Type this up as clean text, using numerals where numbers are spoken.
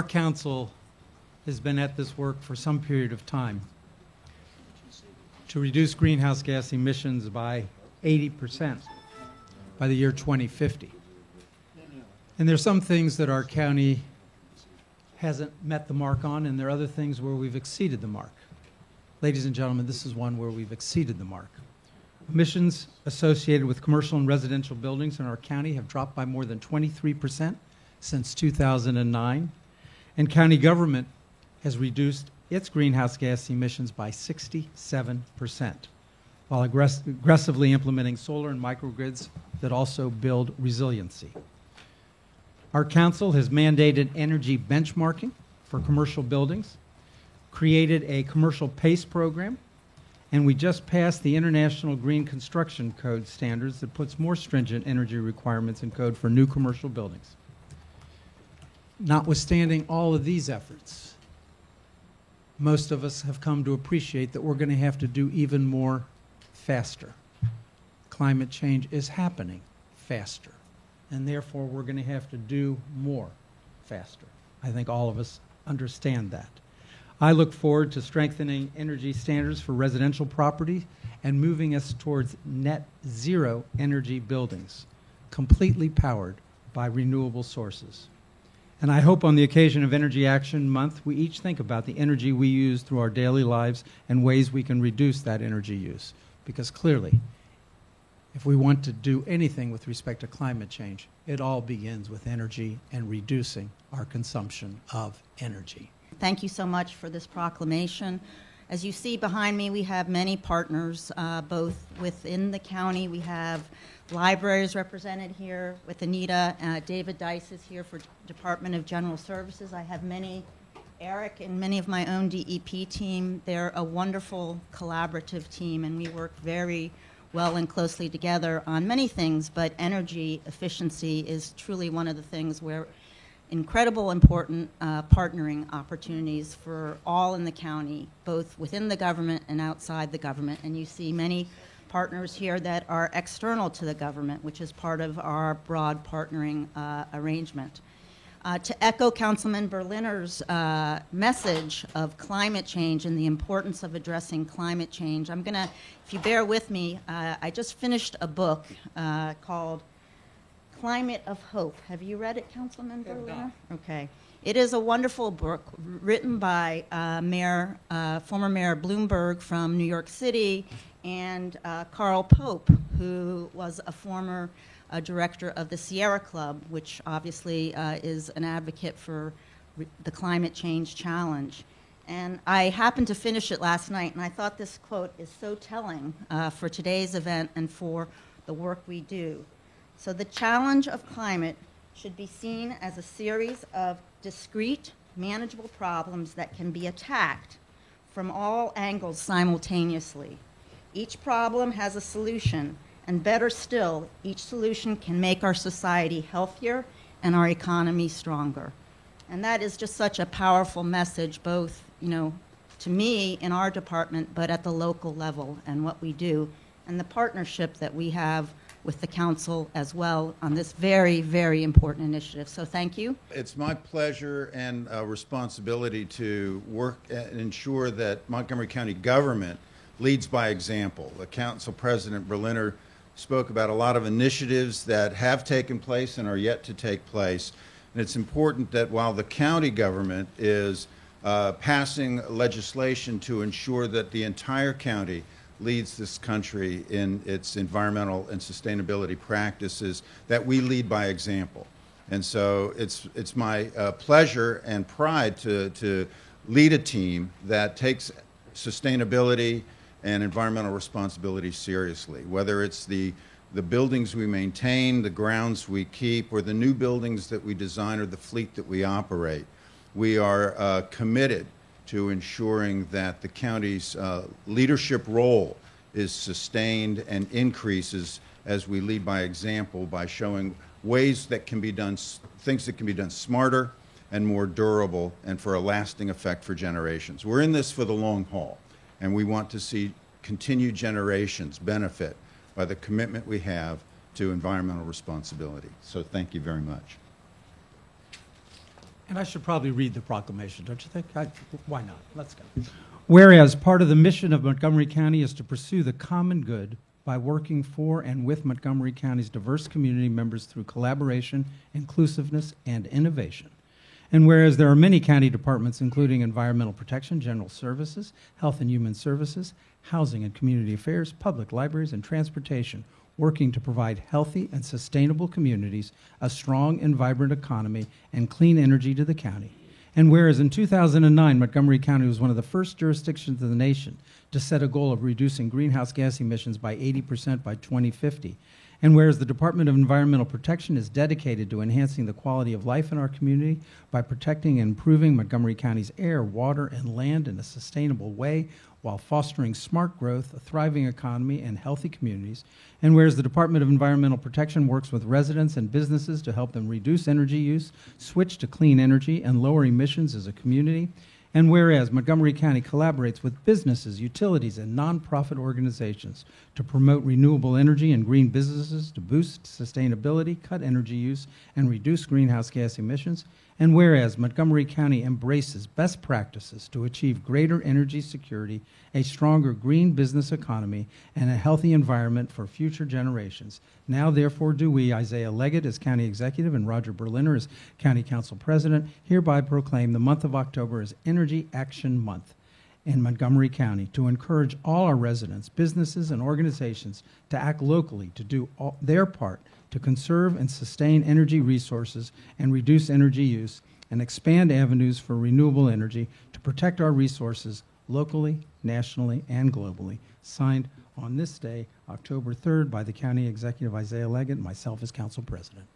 council has been at this work for some period of time to reduce greenhouse gas emissions by 80% by the year 2050. And there's some things that our county hasn't met the mark on, and there are other things where we've exceeded the mark. Ladies and gentlemen, this is one where we've exceeded the mark. Emissions associated with commercial and residential buildings in our county have dropped by more than 23% since 2009, and county government has reduced its greenhouse gas emissions by 67%, while aggressively implementing solar and microgrids that also build resiliency. Our council has mandated energy benchmarking for commercial buildings, created a commercial PACE program, and we just passed the International Green Construction Code standards that puts more stringent energy requirements in code for new commercial buildings. Notwithstanding all of these efforts, most of us have come to appreciate that we're going to have to do even more faster. Climate change is happening faster, and therefore we're going to have to do more faster. I think all of us understand that. I look forward to strengthening energy standards for residential property and moving us towards net zero energy buildings, completely powered by renewable sources. And I hope on the occasion of Energy Action Month, we each think about the energy we use through our daily lives and ways we can reduce that energy use. Because clearly, if we want to do anything with respect to climate change, it all begins with energy and reducing our consumption of energy. Thank you so much for this proclamation. As you see behind me, we have many partners, both within the county. We have libraries represented here with Anita. David Dice is here for Department of General Services. I have Eric and many of my own DEP team. They're a wonderful collaborative team, and we work very well and closely together on many things, but energy efficiency is truly one of the things where incredible important partnering opportunities for all in the county, both within the government and outside the government. And you see many partners here that are external to the government, which is part of our broad partnering arrangement. To echo Councilman Berliner's message of climate change and the importance of addressing climate change, I'm going to, if you bear with me, I just finished a book called Climate of Hope. Have you read it, Councilman Berliner? Okay. It is a wonderful book written by former Mayor Bloomberg from New York City and Carl Pope, who was a former director of the Sierra Club, which obviously is an advocate for the climate change challenge. And I happened to finish it last night, and I thought this quote is so telling for today's event and for the work we do. So the challenge of climate should be seen as a series of discrete, manageable problems that can be attacked from all angles simultaneously. Each problem has a solution, and better still, each solution can make our society healthier and our economy stronger. And that is just such a powerful message, both, to me in our department, but at the local level and what we do, and the partnership that we have with the council as well on this very, very important initiative. So thank you. It's my pleasure and responsibility to work and ensure that Montgomery County government leads by example. The Council President Berliner spoke about a lot of initiatives that have taken place and are yet to take place. And it's important that while the county government is passing legislation to ensure that the entire county leads this country in its environmental and sustainability practices, that we lead by example. And so it's my pleasure and pride to lead a team that takes sustainability and environmental responsibility seriously, whether it's the buildings we maintain, the grounds we keep, or the new buildings that we design or the fleet that we operate. We are committed to ensuring that the county's leadership role is sustained and increases as we lead by example by showing ways that can be done, things that can be done smarter and more durable and for a lasting effect for generations. We're in this for the long haul, and we want to see continued generations benefit by the commitment we have to environmental responsibility. So thank you very much. And I should probably read the proclamation, don't you think? Why not? Let's go. Whereas part of the mission of Montgomery County is to pursue the common good by working for and with Montgomery County's diverse community members through collaboration, inclusiveness, and innovation. And whereas there are many county departments, including Environmental Protection, General Services, Health and Human Services, Housing and Community Affairs, Public Libraries, and Transportation, working to provide healthy and sustainable communities, a strong and vibrant economy, and clean energy to the county. And whereas in 2009, Montgomery County was one of the first jurisdictions in the nation to set a goal of reducing greenhouse gas emissions by 80% by 2050, and whereas the Department of Environmental Protection is dedicated to enhancing the quality of life in our community by protecting and improving Montgomery County's air, water, and land in a sustainable way while fostering smart growth, a thriving economy, and healthy communities, and whereas the Department of Environmental Protection works with residents and businesses to help them reduce energy use, switch to clean energy, and lower emissions as a community, and whereas Montgomery County collaborates with businesses, utilities, and nonprofit organizations to promote renewable energy and green businesses to boost sustainability, cut energy use, and reduce greenhouse gas emissions, and whereas Montgomery County embraces best practices to achieve greater energy security, a stronger green business economy, and a healthy environment for future generations. Now, therefore, do we, Isaiah Leggett as County Executive and Roger Berliner as County Council President, hereby proclaim the month of October as Energy Action Month in Montgomery County to encourage all our residents, businesses, and organizations to act locally to do their part to conserve and sustain energy resources and reduce energy use and expand avenues for renewable energy to protect our resources locally, nationally, and globally. Signed on this day, October 3rd, by the County Executive Isaiah Leggett and myself as Council President.